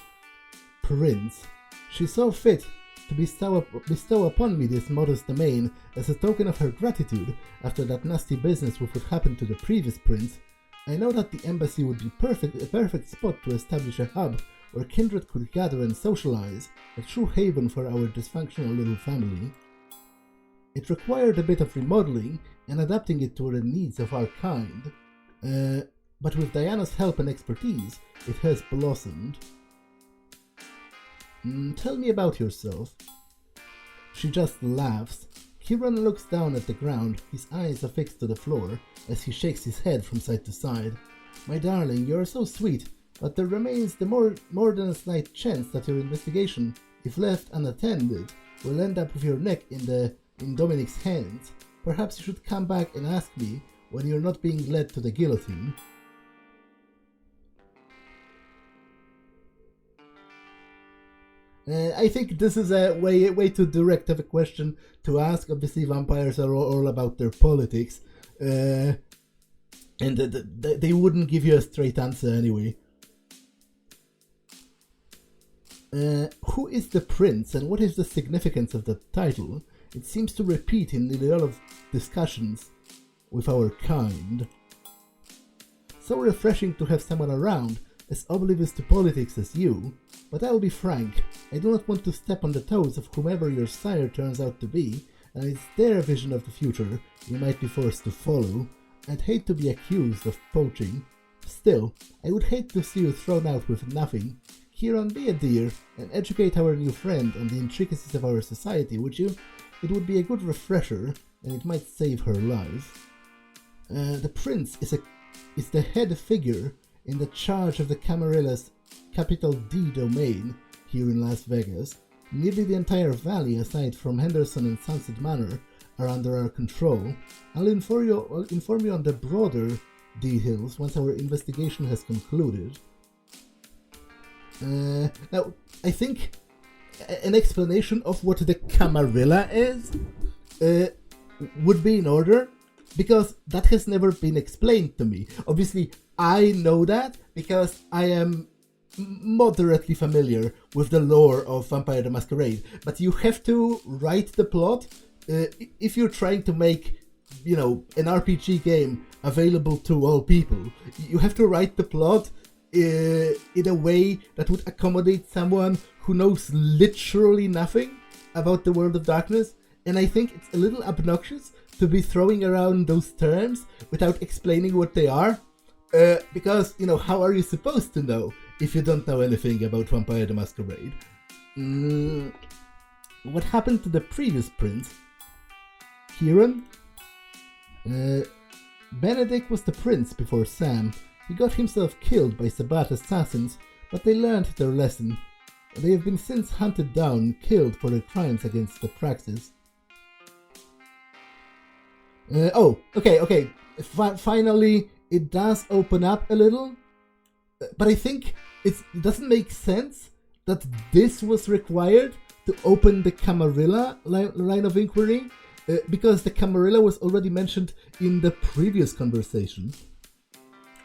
Prince. She saw fit to bestow upon me this modest domain as a token of her gratitude after that nasty business with what happened to the previous prince. I know that the embassy would be a perfect spot to establish a hub where kindred could gather and socialize, a true haven for our dysfunctional little family. It required a bit of remodeling and adapting it to the needs of our kind, but with Diana's help and expertise, it has blossomed. Tell me about yourself. She just laughs. Kieran looks down at the ground, his eyes affixed to the floor, as he shakes his head from side to side. My darling, you are so sweet, but there remains the more than a slight chance that your investigation, if left unattended, will end up with your neck in Dominic's hands. Perhaps you should come back and ask me when you're not being led to the guillotine. I think this is a way too direct of a question to ask. Obviously, vampires are all about their politics, and they wouldn't give you a straight answer anyway. Who is the prince, and what is the significance of the title? It seems to repeat in a lot of discussions with our kind. So refreshing to have someone around as oblivious to politics as you, but I'll be frank, I do not want to step on the toes of whomever your sire turns out to be, and it's their vision of the future you might be forced to follow. I'd hate to be accused of poaching. Still, I would hate to see you thrown out with nothing. Kieran, be a dear, and educate our new friend on the intricacies of our society, would you? It would be a good refresher, and it might save her life. The prince is the head figure in the charge of the Camarilla's Capital D domain here in Las Vegas. Nearly the entire valley, aside from Henderson and Sunset Manor, are under our control. I'll inform you on the broader details once our investigation has concluded. Now, I think an explanation of what the Camarilla is would be in order, because that has never been explained to me. Obviously, I know that because I am moderately familiar with the lore of Vampire the Masquerade, but you have to write the plot if you're trying to make, an RPG game available to all people. You have to write the plot in a way that would accommodate someone who knows literally nothing about the world of darkness, and I think it's a little obnoxious to be throwing around those terms without explaining what they are, because, how are you supposed to know if you don't know anything about Vampire the Masquerade? What happened to the previous prince? Kieran? Benedict was the prince before Sam. He got himself killed by Sabbat assassins, but they learned their lesson. They have been since hunted down and killed for their crimes against the Praxis. Okay. Finally, it does open up a little, but I think it doesn't make sense that this was required to open the Camarilla line of inquiry, because the Camarilla was already mentioned in the previous conversation.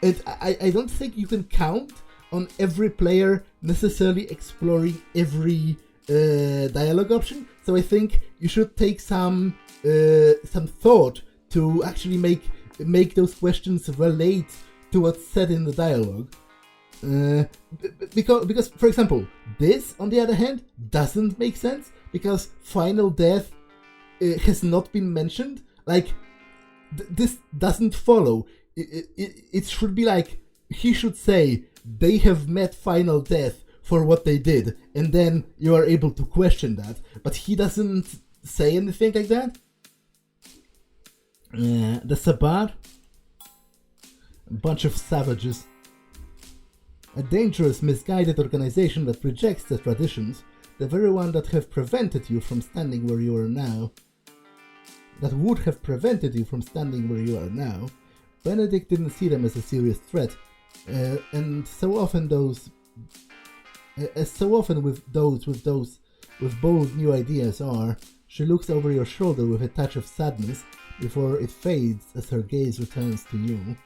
And I don't think you can count on every player necessarily exploring every dialogue option, so I think you should take some thought to actually make those questions relate to what's said in the dialogue. Because, for example, this, on the other hand, doesn't make sense, because final death has not been mentioned. Like, this doesn't follow. It should be like, he should say, they have met final death for what they did, and then you are able to question that. But he doesn't say anything like that. The Sabbat? A bunch of savages. A dangerous, misguided organization that rejects the traditions, the very one that have prevented you from standing where you are now. That would have prevented you from standing where you are now. Benedict didn't see them as a serious threat, and so often with bold new ideas are, she looks over your shoulder with a touch of sadness before it fades as her gaze returns to you.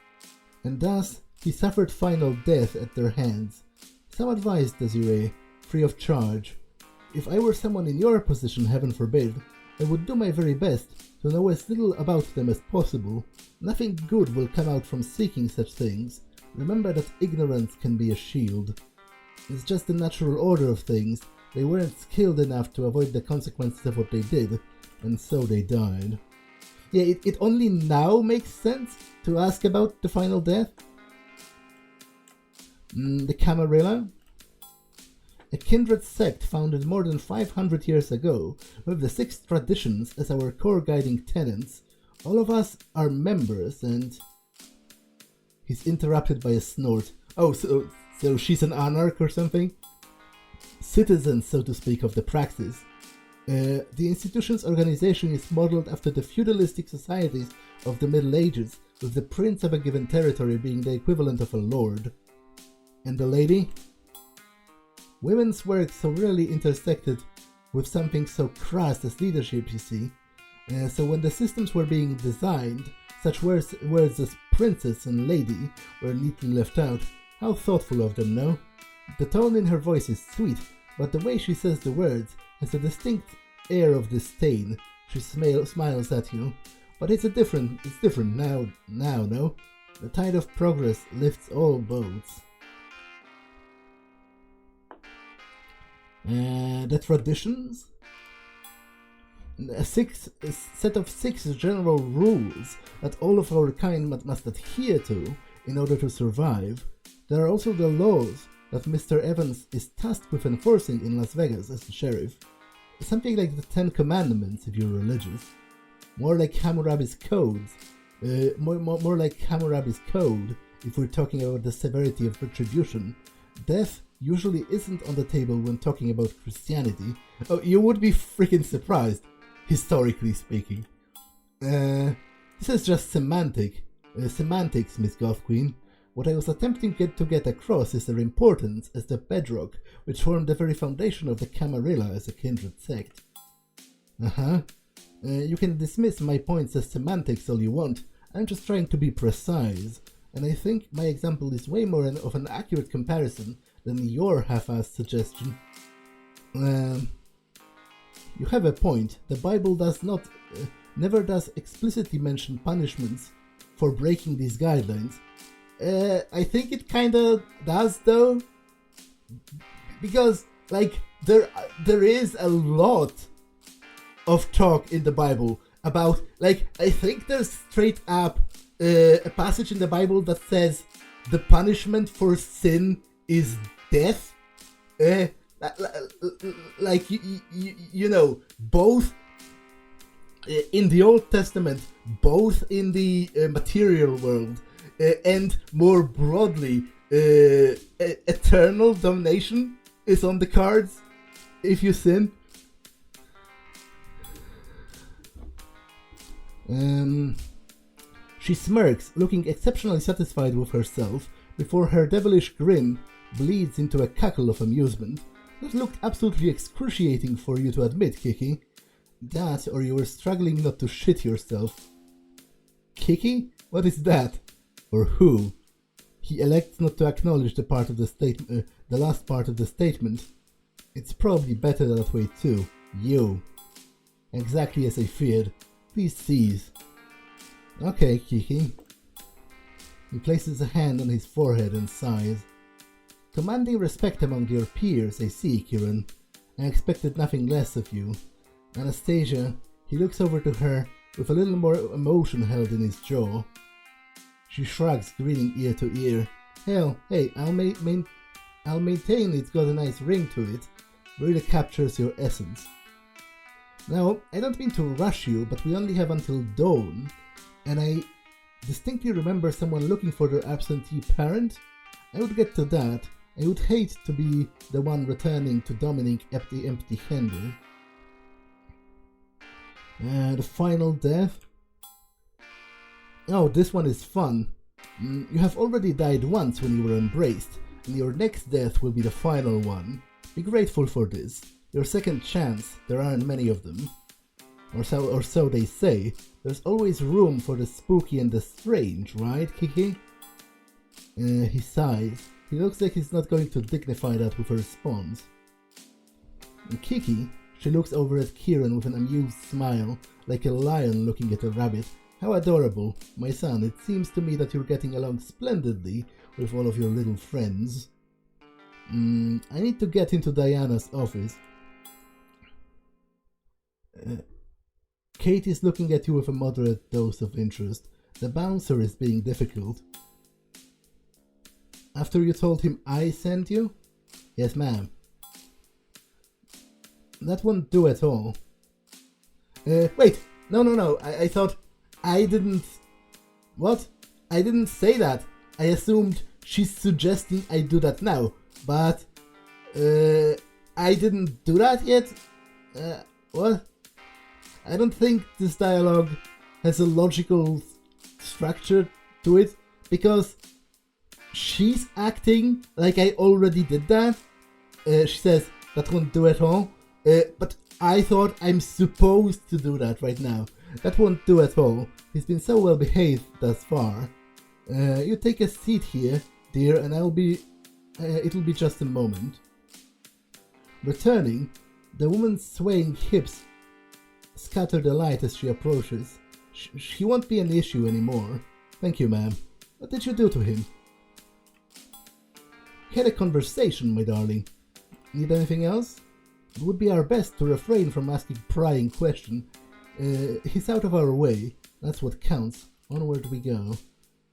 And thus, he suffered final death at their hands. Some advice, Desiree, free of charge. If I were someone in your position, heaven forbid, I would do my very best to know as little about them as possible. Nothing good will come out from seeking such things. Remember that ignorance can be a shield. It's just the natural order of things. They weren't skilled enough to avoid the consequences of what they did, and so they died. Yeah, it only now makes sense to ask about the final death. The Camarilla? A kindred sect founded more than 500 years ago, with the 6 traditions as our core guiding tenets. All of us are members, and... He's interrupted by a snort. Oh, so she's an anarch or something? Citizens, so to speak, of the praxis. The institution's organization is modeled after the feudalistic societies of the Middle Ages, with the prince of a given territory being the equivalent of a lord. And the lady? Women's work so rarely intersected with something so crass as leadership, you see. So when the systems were being designed, such words as princess and lady were neatly left out. How thoughtful of them, no? The tone in her voice is sweet, but the way she says the words has a distinct air of disdain. She smiles at you. But it's different now, no? The tide of progress lifts all boats. The traditions? A set of 6 general rules that all of our kind must adhere to in order to survive. There are also the laws that Mr. Evans is tasked with enforcing in Las Vegas as the sheriff. Something like the 10 Commandments if you're religious. More like Hammurabi's codes. More like Hammurabi's code if we're talking about the severity of retribution. Death usually isn't on the table when talking about Christianity. Oh, you would be freaking surprised, historically speaking. This is just semantics, Miss Goth Queen. What I was attempting to get across is their importance as the bedrock, which formed the very foundation of the Camarilla as a kindred sect. You can dismiss my points as semantics all you want. I'm just trying to be precise, and I think my example is way more of an accurate comparison than your half-assed suggestion. You have a point. The Bible never does explicitly mention punishments for breaking these guidelines. I think it kinda does though, because like there is a lot of talk in the Bible about, like, I think there's straight up a passage in the Bible that says the punishment for sin is death. Like you know, both in the Old Testament, both in the material world, and more broadly, eternal damnation is on the cards if you sin. She smirks, looking exceptionally satisfied with herself, before her devilish grin bleeds into a cackle of amusement. That looked absolutely excruciating for you to admit, Kiki. That, or you were struggling not to shit yourself. Kiki? What is that? Or who? He elects not to acknowledge the last part of the statement. It's probably better that way too. You. Exactly as I feared. Please cease. Okay, Kiki. He places a hand on his forehead and sighs. Commanding respect among your peers, I see, Kieran. I expected nothing less of you. Anastasia, he looks over to her with a little more emotion held in his jaw. She shrugs, grinning ear to ear. Hell, hey, I'll maintain it's got a nice ring to it. Really captures your essence. Now, I don't mean to rush you, but we only have until dawn, and I distinctly remember someone looking for their absentee parent. I would get to that. I would hate to be the one returning to Dominic empty-handed. The final death. Oh, this one is fun. You have already died once when you were embraced, and your next death will be the final one. Be grateful for this. Your second chance, there aren't many of them. Or so they say. There's always room for the spooky and the strange, right, Kiki? He sighs. He looks like he's not going to dignify that with a response. And Kiki, she looks over at Kieran with an amused smile, like a lion looking at a rabbit. How adorable. My son, it seems to me that you're getting along splendidly with all of your little friends. I need to get into Diana's office. Kate is looking at you with a moderate dose of interest. The bouncer is being difficult. After you told him I sent you? Yes, ma'am. That won't do at all. Wait, no, I thought I didn't... What? I didn't say that. I assumed she's suggesting I do that now, but I didn't do that yet? What? I don't think this dialogue has a logical structure to it, because she's acting like I already did that. She says, that won't do at all. But I thought I'm supposed to do that right now. That won't do at all. He's been so well behaved thus far. You take a seat here, dear, and it'll be just a moment. Returning, the woman's swaying hips scatter the light as she approaches. She won't be an issue anymore. Thank you, ma'am. What did you do to him? Had a conversation, my darling. Need anything else? It would be our best to refrain from asking prying questions. He's out of our way. That's what counts. Onward we go.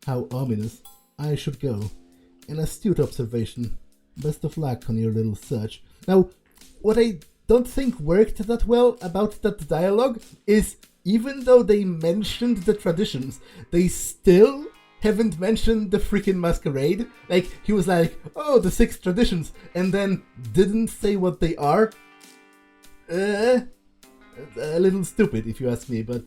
How ominous. I should go. An astute observation. Best of luck on your little search. Now, what I don't think worked that well about that dialogue is, even though they mentioned the traditions, they still haven't mentioned the freaking masquerade. Like, he was like, oh, the 6 traditions, and then didn't say what they are. A little stupid, if you ask me, but...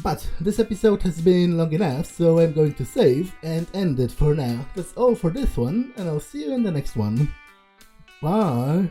But this episode has been long enough, so I'm going to save and end it for now. That's all for this one, and I'll see you in the next one. Bye!